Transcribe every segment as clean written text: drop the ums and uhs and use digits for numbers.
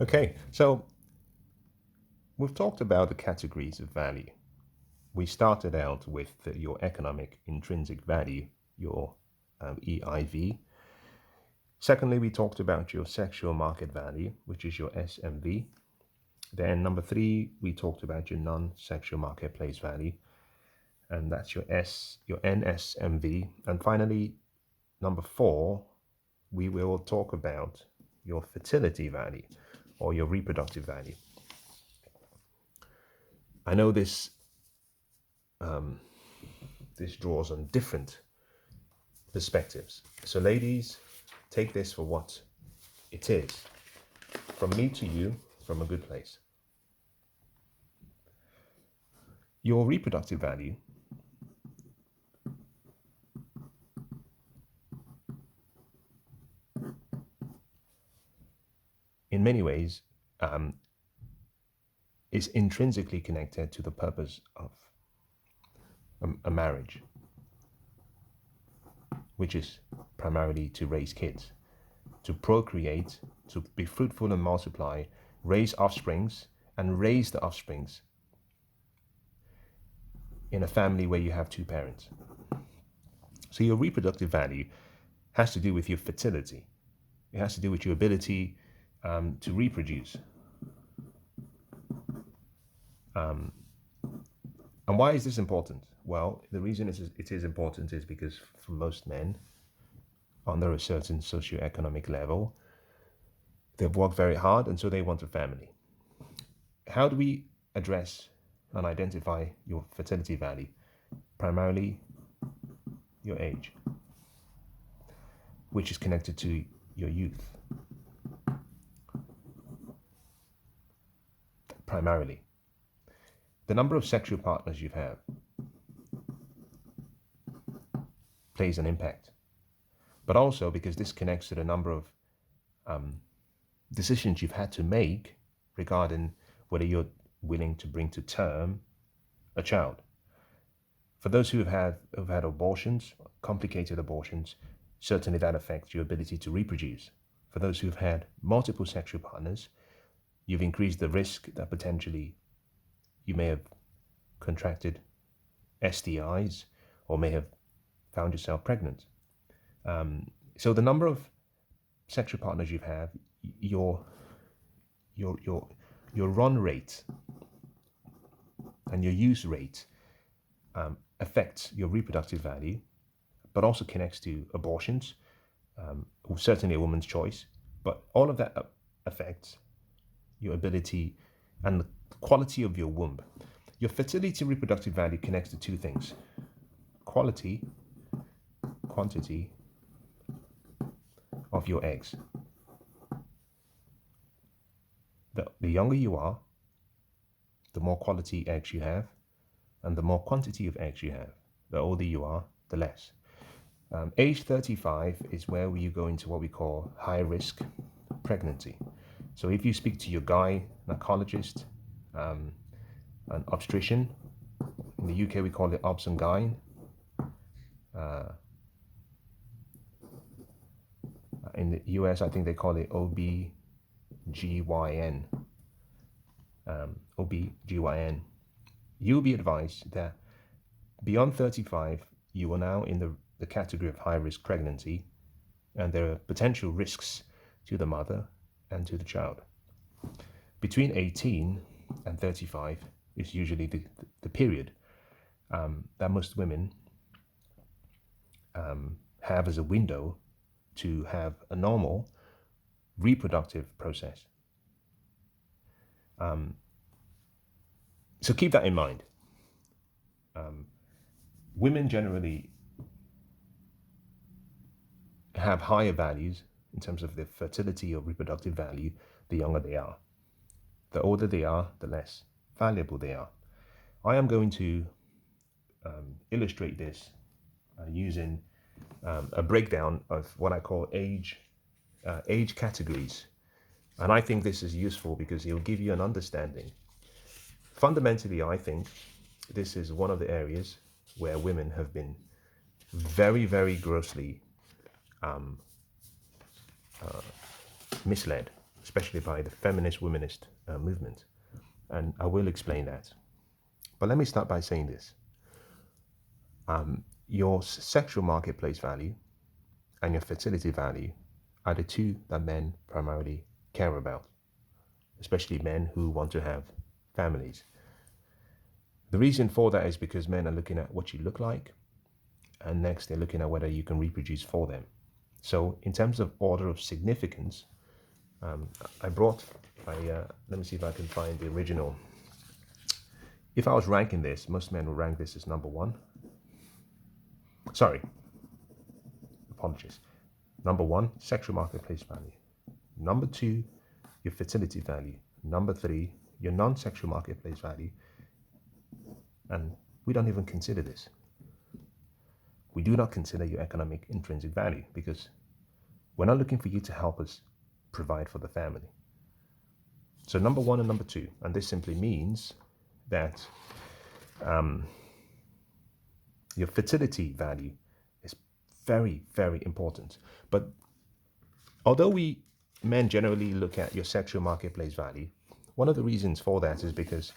Okay, so we've talked about the categories of value. We started out with your economic intrinsic value, your EIV. Secondly, we talked about your sexual market value, which is your SMV. Then number three, we talked about your non-sexual marketplace value, and that's your NSMV. And finally, number four, we will talk about your fertility value or your reproductive value. I know this draws on different perspectives. So ladies, take this for what it is. From me to you, from a good place. Your reproductive value in many ways is intrinsically connected to the purpose of a marriage, which is primarily to raise kids, to procreate, to be fruitful and multiply, raise offsprings, and raise the offsprings in a family where you have two parents. So your reproductive value has to do with your fertility. It has to do with your ability to reproduce. And why is this important? Well, the reason it is important is because for most men, under a certain socioeconomic level, they've worked very hard and so they want a family. How do we address and identify your fertility value? Primarily your age, which is connected to your youth. Primarily. The number of sexual partners you have plays an impact, but also because this connects to the number of decisions you've had to make regarding whether you're willing to bring to term a child. For those who have had abortions, complicated abortions, certainly that affects your ability to reproduce. For those who've had multiple sexual partners, you've increased the risk that potentially you may have contracted STIs or may have found yourself pregnant. So the number of sexual partners you have, your run rate and your use rate affects your reproductive value, but also connects to abortions, certainly a woman's choice. But all of that affects your ability and the quality of your womb. Your fertility reproductive value connects to two things: quality, quantity of your eggs. The younger you are, the more quality eggs you have, and the more quantity of eggs you have. The older you are, the less. Age 35 is where you go into what we call high-risk pregnancy. So if you speak to your gynecologist, an obstetrician, in the UK we call it obs and gyn, in the US I think they call it OB-GYN, OB-GYN, you'll be advised that beyond 35, you are now in the category of high-risk pregnancy, and there are potential risks to the mother and to the child. Between 18 and 35 is usually the period that most women have as a window to have a normal reproductive process. So keep that in mind. Women generally have higher values in terms of their fertility or reproductive value the younger they are. The older they are, the less valuable they are. I am going to illustrate this using a breakdown of what I call age categories. And I think this is useful because it will give you an understanding. Fundamentally, I think this is one of the areas where women have been very, very grossly misled. especially by the feminist, womanist movement. And I will explain that. But let me start by saying this. Your sexual marketplace value and your fertility value are the two that men primarily care about, especially men who want to have families. The reason for that is because men are looking at what you look like, and next they're looking at whether you can reproduce for them. So in terms of order of significance, let me see if I can find the original. If I was ranking this, most men would rank this as number one. Sorry, apologies. Number one, sexual marketplace value. Number two, your fertility value. Number three, your non-sexual marketplace value. And we don't even consider this. We do not consider your economic intrinsic value because we're not looking for you to help us provide for the family. So number one and number two, and this simply means that your fertility value is very, very important. But although we men generally look at your sexual marketplace value, one of the reasons for that is because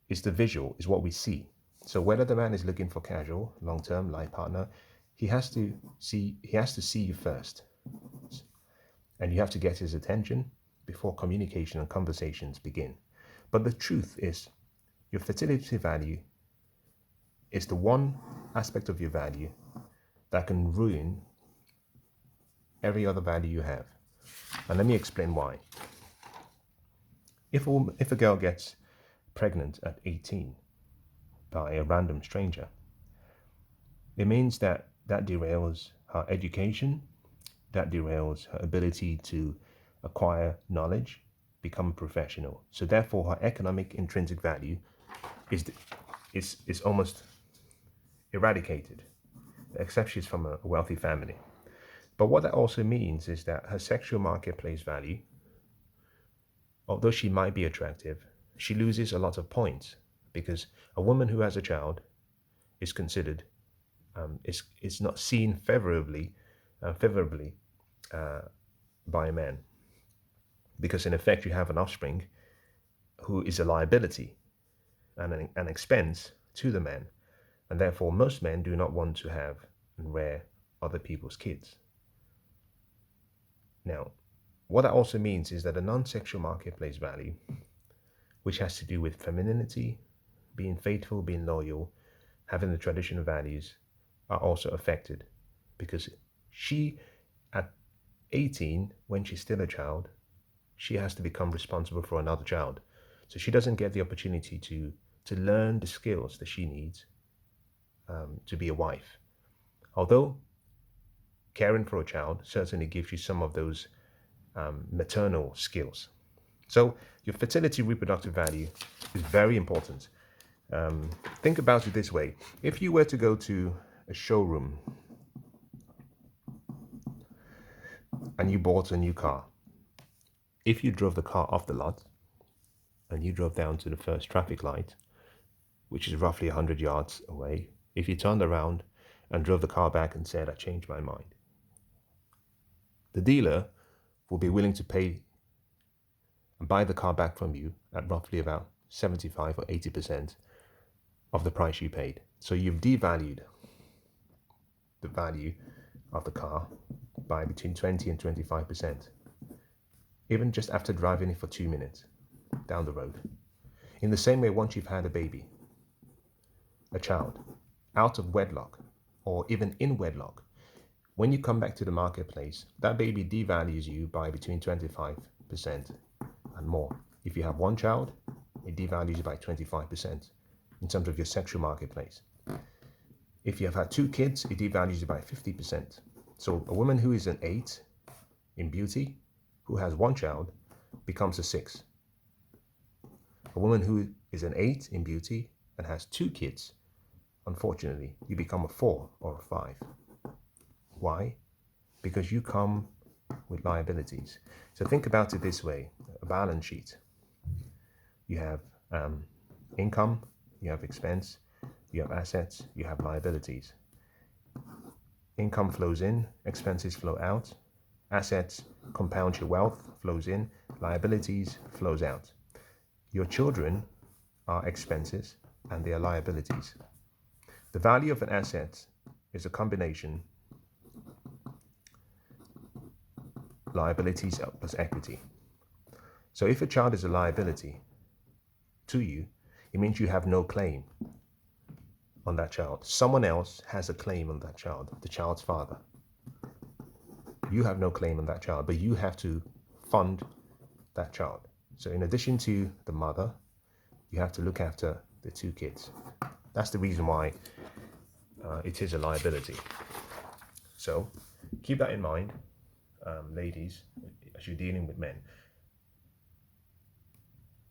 it's the visual, is what we see. So whether the man is looking for casual, long-term life partner, he has to see you first. And you have to get his attention before communication and conversations begin. But the truth is, your fertility value is the one aspect of your value that can ruin every other value you have. And let me explain why. If a girl gets pregnant at 18 by a random stranger, it means that derails her education, that derails her ability to acquire knowledge, become a professional. So therefore, her economic intrinsic value is almost eradicated, except she's from a wealthy family. But what that also means is that her sexual marketplace value, although she might be attractive, she loses a lot of points because a woman who has a child is considered, is not seen favorably by a man, because in effect you have an offspring who is a liability and an expense to the man, and therefore most men do not want to have and rear other people's kids. Now, what that also means is that a non-sexual marketplace value, which has to do with femininity, being faithful, being loyal, having the traditional values, are also affected because she, at 18, when she's still a child, she has to become responsible for another child. So she doesn't get the opportunity to learn the skills that she needs to be a wife. Although caring for a child certainly gives you some of those maternal skills. So your fertility reproductive value is very important. Think about it this way. If you were to go to a showroom and you bought a new car, if you drove the car off the lot and you drove down to the first traffic light, which is roughly 100 yards away, if you turned around and drove the car back and said, I changed my mind, the dealer will be willing to pay and buy the car back from you at roughly about 75 or 80% of the price you paid. So you've devalued the value of the car by between 20 and 25%, even just after driving it for 2 minutes down the road. In the same way, once you've had a baby, a child, out of wedlock or even in wedlock, when you come back to the marketplace, that baby devalues you by between 25% and more. If you have one child, it devalues you by 25% in terms of your sexual marketplace. If you have had 2 kids, it devalues you by 50%. So a woman who is an 8 in beauty, who has 1 child, becomes a 6. A woman who is an 8 in beauty and has 2 kids, unfortunately, you become a 4 or a 5. Why? Because you come with liabilities. So think about it this way, a balance sheet. You have income, you have expense, you have assets, you have liabilities. Income flows in, expenses flow out, assets compounds your wealth, flows in, liabilities flows out. Your children are expenses and they are liabilities. The value of an asset is a combination liabilities plus equity. So if a child is a liability to you, it means you have no claim on that child. Someone else has a claim on that child, the child's father. You have no claim on that child, but you have to fund that child. So in addition to the mother, you have to look after the two kids. That's the reason why it is a liability. So keep that in mind, ladies, as you're dealing with men.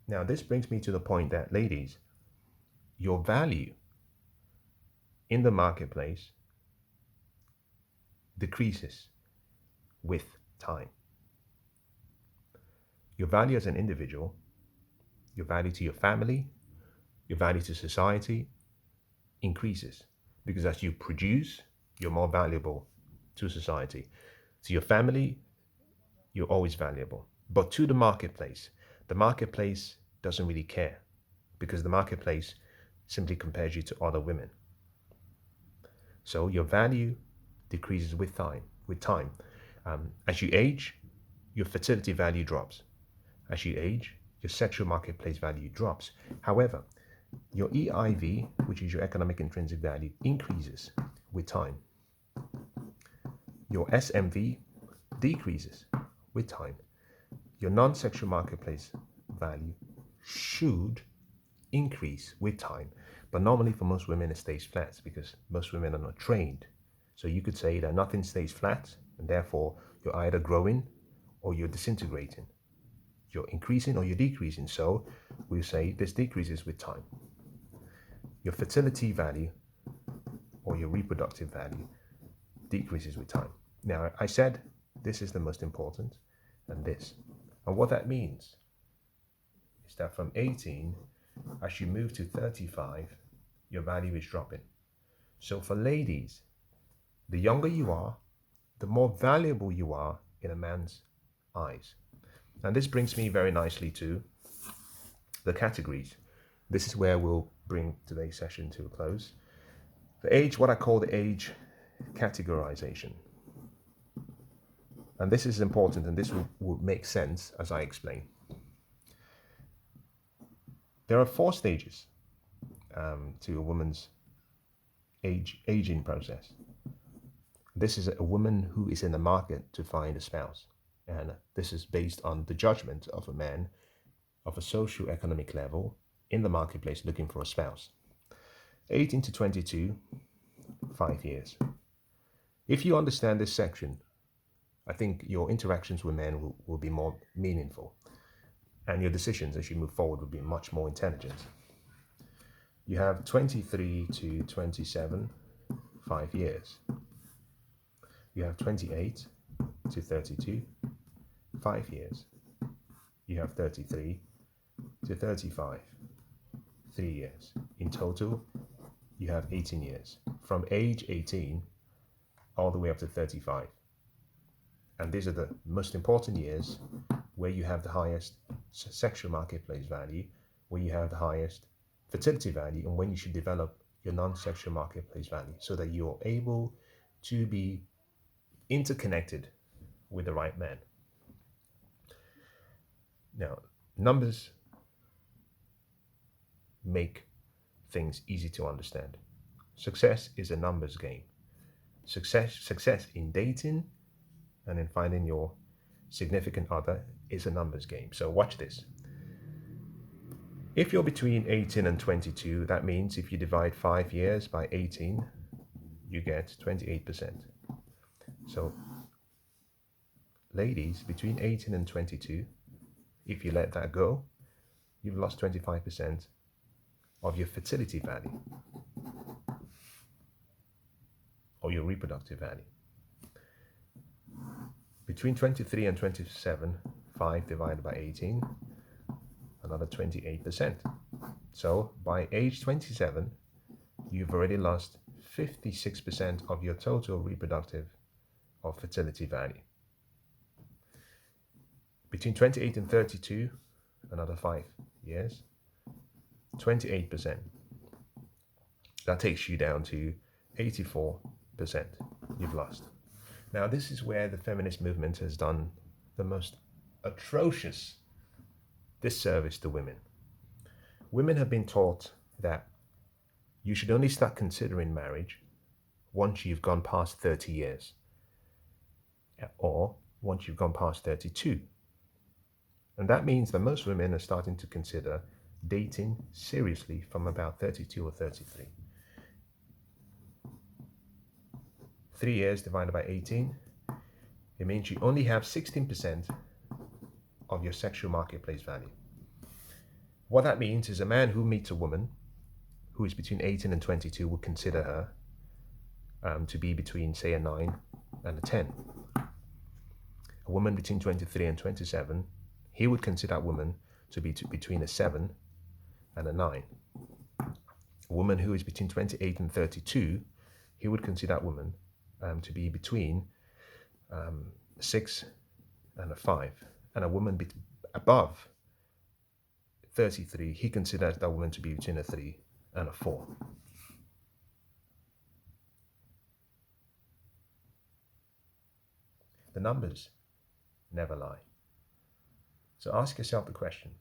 Now, this brings me to the point that, ladies, your value in the marketplace decreases with time. Your value as an individual, your value to your family, your value to society increases, because as you produce, you're more valuable to society. To your family, you're always valuable. But to the marketplace doesn't really care, because the marketplace simply compares you to other women. So your value decreases with time. As you age, your fertility value drops. As you age, your sexual marketplace value drops. However, your EIV, which is your economic intrinsic value, increases with time. Your SMV decreases with time. Your non-sexual marketplace value should increase with time, but normally for most women it stays flat, because most women are not trained. So you could say that nothing stays flat, and therefore you're either growing or you're disintegrating. You're increasing or you're decreasing. So we say this decreases with time. Your fertility value or your reproductive value decreases with time. Now, I said this is the most important, and this. And what that means is that from 18, as you move to 35, your value is dropping. So for ladies, the younger you are, the more valuable you are in a man's eyes. And this brings me very nicely to the categories. This is where we'll bring today's session to a close. The age, what I call the age categorization. And this is important, and this will make sense as I explain. There are 4 stages to a woman's aging process. This is a woman who is in the market to find a spouse. And this is based on the judgment of a man of a socio-economic level in the marketplace looking for a spouse. 18 to 22, 5 years. If you understand this section, I think your interactions with men will be more meaningful, and your decisions as you move forward will be much more intelligent. You have 23 to 27, 5 years. You have 28 to 32, 5 years. You have 33 to 35, 3 years. In total, you have 18 years. From age 18 all the way up to 35. And these are the most important years where you have the highest sexual marketplace value, where you have the highest fertility value, and when you should develop your non-sexual marketplace value so that you're able to be interconnected with the right man. Now, numbers make things easy to understand. Success is a numbers game. Success in dating and in finding your significant other is a numbers game. So watch this. If you're between 18 and 22, that means if you divide 5 years by 18, you get 28%. So ladies, between 18 and 22, if you let that go, you've lost 25% of your fertility value or your reproductive value. Between 23 and 27, 5 divided by 18, another 28%. So by age 27, you've already lost 56% of your total reproductive or fertility value. Between 28 and 32, another 5 years, 28%. That takes you down to 84%. You've lost. Now, this is where the feminist movement has done the most atrocious disservice to women. Women have been taught that you should only start considering marriage once you've gone past 30 years, or once you've gone past 32. And that means that most women are starting to consider dating seriously from about 32 or 33. 3 years divided by 18, it means you only have 16% of your sexual marketplace value. What that means is a man who meets a woman who is between 18 and 22 will consider her to be between, say, a 9 and a 10. A woman between 23 and 27, he would consider that woman to be between a 7 and a 9. A woman who is between 28 and 32, he would consider that woman to be between 6 and a 5. And a woman above 33, he considers that woman to be between a 3 and a 4. The numbers never lie. So ask yourself the question,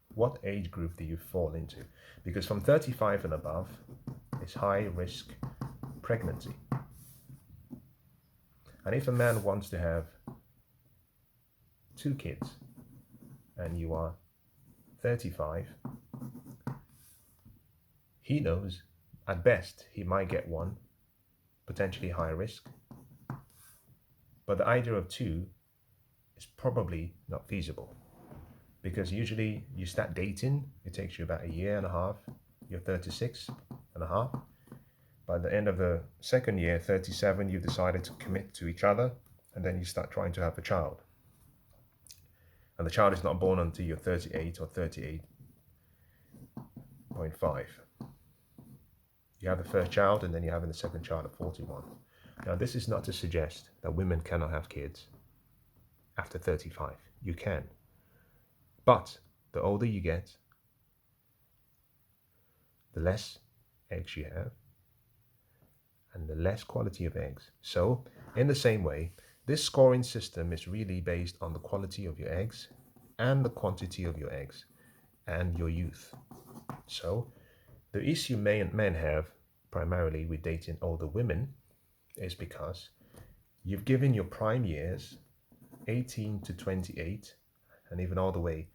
what age group do you fall into? Because from 35 and above is high risk pregnancy. And if a man wants to have 2 kids and you are 35, he knows at best he might get 1, potentially high risk. But the idea of 2 is probably not feasible, because usually you start dating, it takes you about a year and a half, you're 36 and a half. By the end of the second year, 37, you've decided to commit to each other, and then you start trying to have a child. And the child is not born until you're 38 or 38.5. You have the first child, and then you're having the second child at 41. Now, this is not to suggest that women cannot have kids after 35. You can. But the older you get, the less eggs you have, and the less quality of eggs. So, in the same way, this scoring system is really based on the quality of your eggs and the quantity of your eggs and your youth. So, the issue men have primarily with dating older women is because you've given your prime years, 18 to 28, and even all the way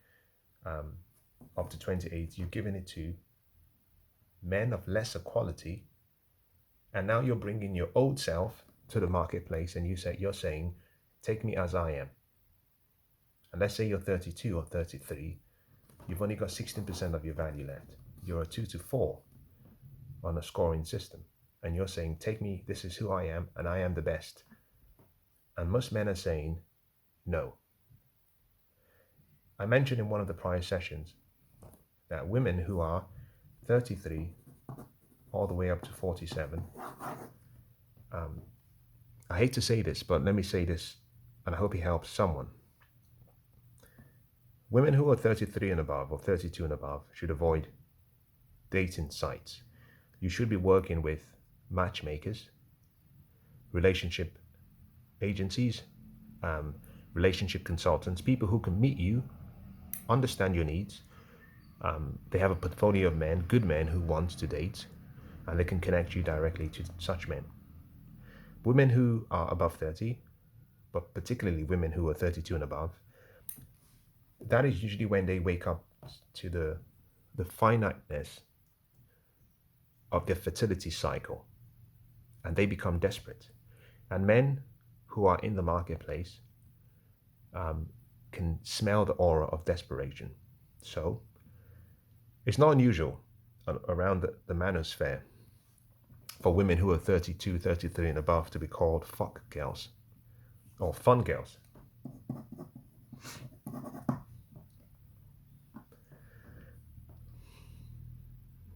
up to 28, you've given it to men of lesser quality, and now you're bringing your old self to the marketplace, and you're saying, take me as I am. And let's say you're 32 or 33, you've only got 16% of your value left. You're a 2 to 4 on a scoring system, and you're saying, take me, this is who I am, and I am the best. And most men are saying, no. I mentioned in one of the prior sessions that women who are 33 all the way up to 47, I hate to say this, but let me say this, and I hope it helps someone. Women who are 33 and above or 32 and above should avoid dating sites. You should be working with matchmakers, relationship agencies, relationship consultants, people who can meet you, understand your needs. They have a portfolio of men, good men who want to date, and they can connect you directly to such men. Women who are above 30, but particularly women who are 32 and above, that is usually when they wake up to the finiteness of their fertility cycle, and they become desperate. And men who are in the marketplace can smell the aura of desperation. So it's not unusual around the manosphere for women who are 32, 33 and above to be called fuck girls or fun girls.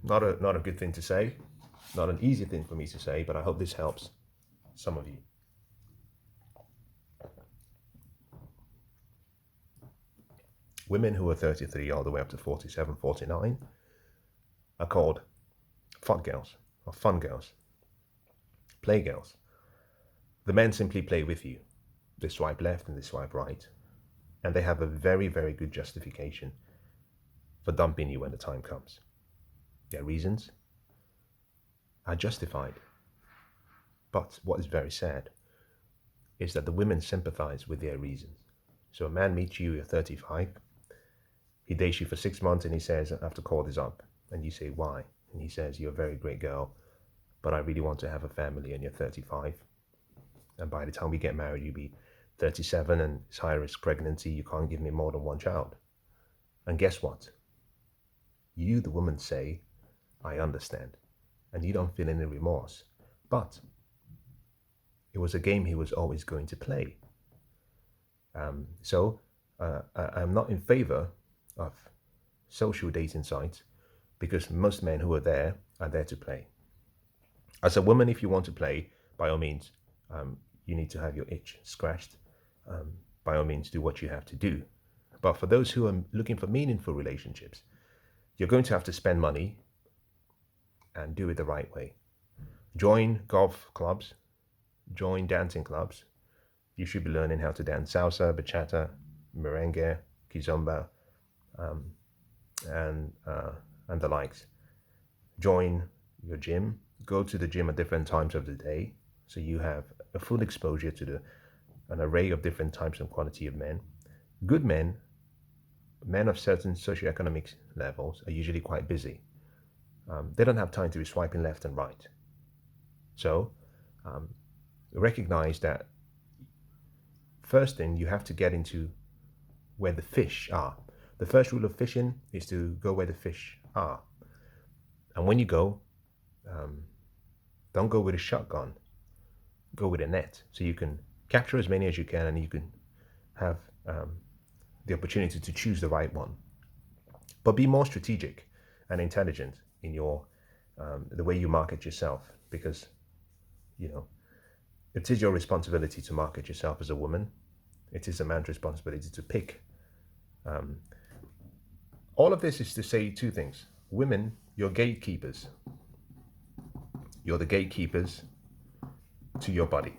Not a good thing to say, not an easy thing for me to say, but I hope this helps some of you. Women who are 33 all the way up to 47, 49 are called fuck girls or fun girls, play girls. The men simply play with you. They swipe left and they swipe right. And they have a very, very good justification for dumping you when the time comes. Their reasons are justified. But what is very sad is that the women sympathize with their reasons. So a man meets you, you're 35, he dates you for 6 months and he says, I have to call this up. And you say, why? And he says, you're a very great girl, but I really want to have a family, and you're 35. And by the time we get married, you'll be 37 and it's high risk pregnancy. You can't give me more than one child. And guess what? You, the woman, say, I understand. And you don't feel any remorse. But it was a game he was always going to play. So I'm not in favor of social dating sites, because most men who are there to play. As a woman, if you want to play, by all means, you need to have your itch scratched. By all means, do what you have to do. But for those who are looking for meaningful relationships, you're going to have to spend money and do it the right way. Join golf clubs, join dancing clubs. You should be learning how to dance salsa, bachata, merengue, kizomba, and the likes. Join your gym. Go to the gym at different times of the day, so you have a full exposure to an array of different types and quality of men. Good men, men of certain socioeconomic levels, are usually quite busy. They don't have time to be swiping left and right. So recognize that first thing, you have to get into where the fish are. The first rule of fishing is to go where the fish are. And when you go, don't go with a shotgun. Go with a net, so you can capture as many as you can, and you can have the opportunity to choose the right one. But be more strategic and intelligent in your the way you market yourself, because it is your responsibility to market yourself as a woman. It is a man's responsibility to pick. All of this is to say two things. Women, you're gatekeepers. You're the gatekeepers to your body.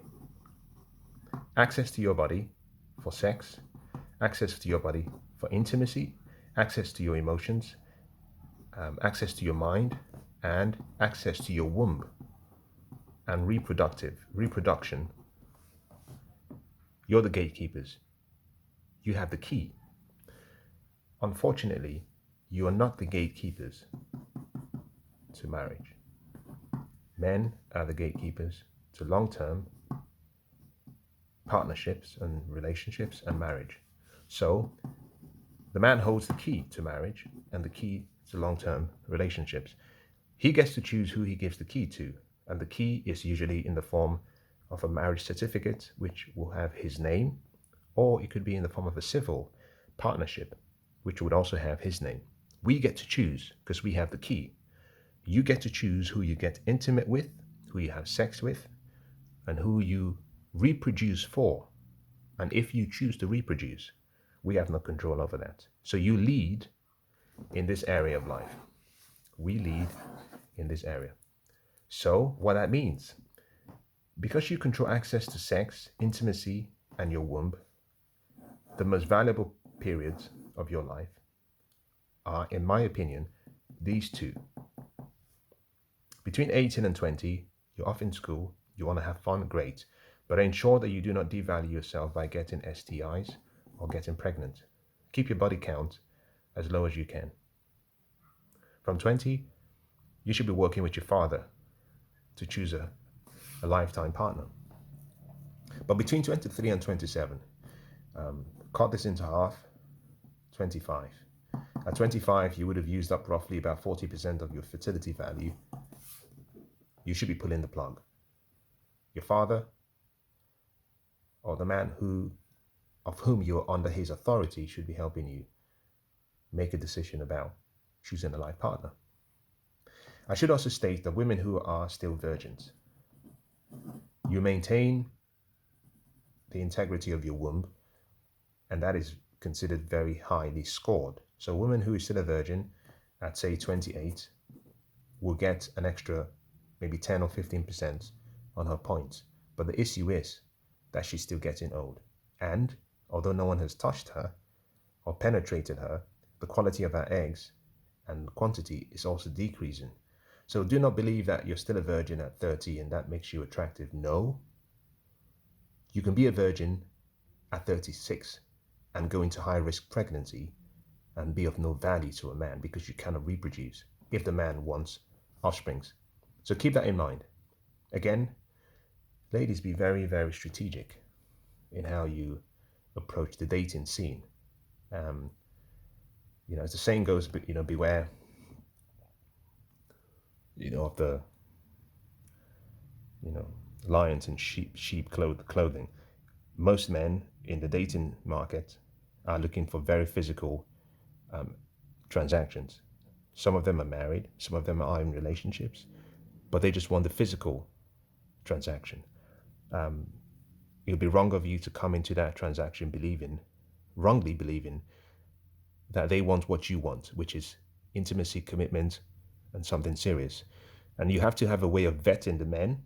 Access to your body for sex, access to your body for intimacy, access to your emotions, access to your mind, and access to your womb and reproduction. You're the gatekeepers. You have the key. Unfortunately, you are not the gatekeepers to marriage. Men are the gatekeepers to long-term partnerships and relationships and marriage. So the man holds the key to marriage and the key to long-term relationships. He gets to choose who he gives the key to, and the key is usually in the form of a marriage certificate, which will have his name, or it could be in the form of a civil partnership, which would also have his name. We get to choose because we have the key. You get to choose who you get intimate with, who you have sex with, and who you reproduce for. And if you choose to reproduce, we have no control over that. So you lead in this area of life. We lead in this area. So what that means, because you control access to sex, intimacy, and your womb, the most valuable periods of your life are, in my opinion, these two. Between 18 and 20, you're off in school, you want to have fun, great. But ensure that you do not devalue yourself by getting STIs or getting pregnant. Keep your body count as low as you can. From 20, you should be working with your father to choose a lifetime partner. But between 23 and 27, cut this into half, 25. At 25, you would have used up roughly about 40% of your fertility value. You should be pulling the plug. Your father, or the man of whom you are under his authority, should be helping you make a decision about choosing a life partner. I should also state that women who are still virgins, you maintain the integrity of your womb, and that is considered very highly scored. So a woman who is still a virgin at say 28 will get an extra maybe 10 or 15% on her points. But the issue is that she's still getting old. And although no one has touched her or penetrated her, the quality of her eggs and quantity is also decreasing. So do not believe that you're still a virgin at 30 and that makes you attractive. No, you can be a virgin at 36 and go into high risk pregnancy and be of no value to a man because you cannot reproduce if the man wants offsprings. So keep that in mind. Again, ladies, be very, very strategic in how you approach the dating scene. As the saying goes, beware, of the, lions in sheep clothing. Most men in the dating market are looking for very physical transactions. Some of them are married, some of them are in relationships, but they just want the physical transaction. It would be wrong of you to come into that transaction wrongly believing that they want what you want, which is intimacy, commitment, and something serious. And you have to have a way of vetting the men.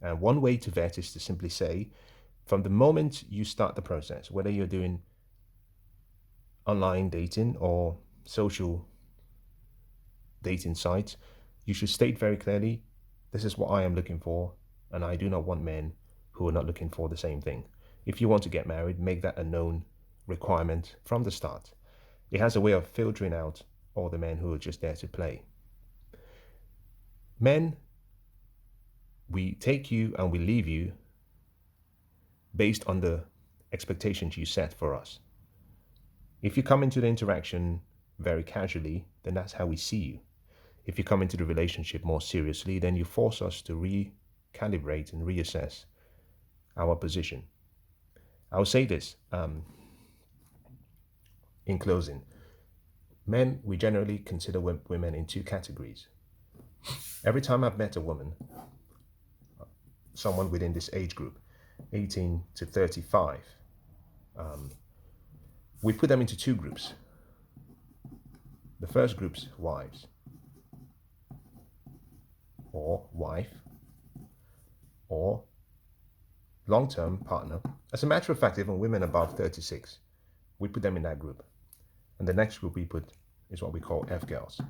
And one way to vet is to simply say, from the moment you start the process, whether you're doing online dating or social dating sites, you should state very clearly, this is what I am looking for, and I do not want men who are not looking for the same thing. If you want to get married, make that a known requirement from the start. It has a way of filtering out all the men who are just there to play. Men, we take you and we leave you based on the expectations you set for us. If you come into the interaction very casually, then that's how we see you. If you come into the relationship more seriously, then you force us to recalibrate and reassess our position. I will say this in closing. Men, we generally consider women in two categories. Every time I've met a woman, someone within this age group, 18 to 35, we put them into two groups. The first group's wives, or wife, or long-term partner. As a matter of fact, even women above 36, we put them in that group. And the next group we put is what we call F girls.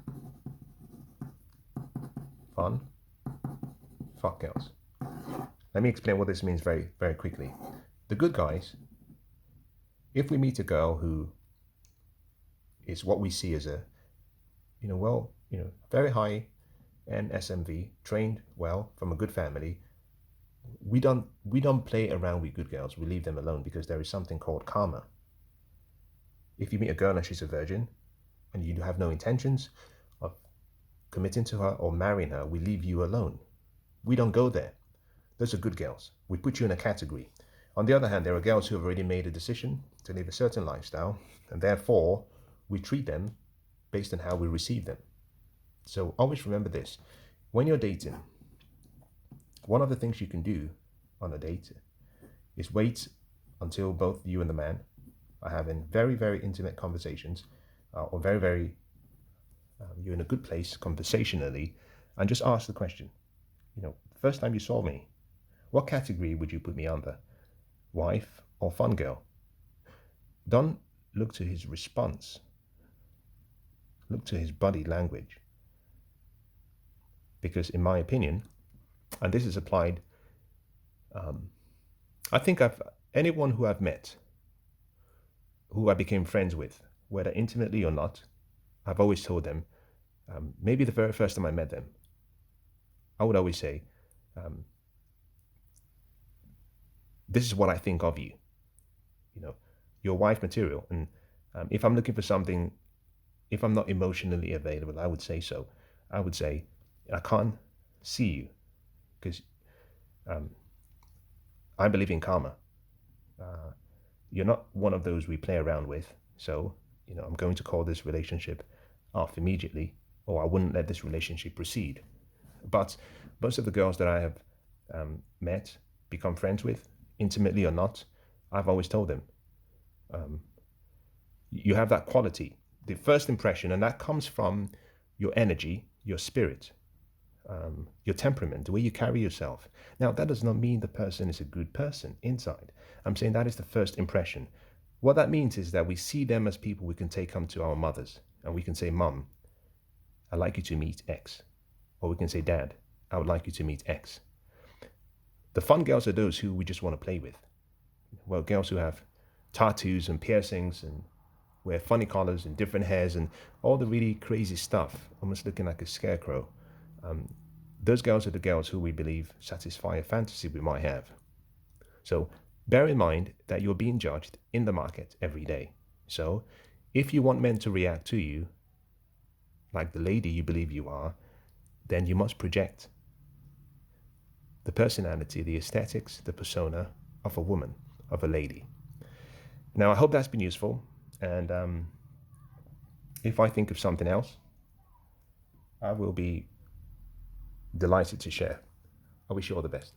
Fun, fuck girls. Let me explain what this means very, very quickly. The good guys, if we meet a girl who is what we see as a, very high end SMV, trained well from a good family, we don't play around with good girls. We leave them alone because there is something called karma. If you meet a girl and she's a virgin and you have no intentions of committing to her or marrying her, we leave you alone. We don't go there. Those are good girls. We put you in a category. On the other hand, there are girls who have already made a decision to live a certain lifestyle, and therefore we treat them based on how we receive them. So always remember this. When you're dating, one of the things you can do on a date is wait until both you and the man are having very, very intimate conversations, or very, very, you're in a good place conversationally, and just ask the question, first time you saw me, what category would you put me under? Wife or fun girl? Don't look to his response. Look to his body language. Because in my opinion, and this is applied, I think anyone who I've met, who I became friends with, whether intimately or not, I've always told them, maybe the very first time I met them, I would always say, this is what I think of you. Your wife material. And if I'm looking for something, if I'm not emotionally available, I would say so. I would say, I can't see you because I believe in karma. You're not one of those we play around with. So, I'm going to call this relationship off immediately, or I wouldn't let this relationship proceed. But most of the girls that I have met, become friends with, intimately or not, I've always told them, You have that quality, the first impression, and that comes from your energy, your spirit, your temperament, the way you carry yourself. Now, that does not mean the person is a good person inside. I'm saying that is the first impression. What that means is that we see them as people we can take home to our mothers, and we can say, Mum, I'd like you to meet X. Or we can say, Dad, I would like you to meet X. The fun girls are those who we just want to play with. Well, girls who have tattoos and piercings and wear funny collars and different hairs and all the really crazy stuff, almost looking like a scarecrow. Those girls are the girls who we believe satisfy a fantasy we might have. So bear in mind that you're being judged in the market every day. So if you want men to react to you like the lady you believe you are, then you must project the personality, the aesthetics, the persona of a woman, of a lady. Now, I hope that's been useful. And if I think of something else, I will be delighted to share. I wish you all the best.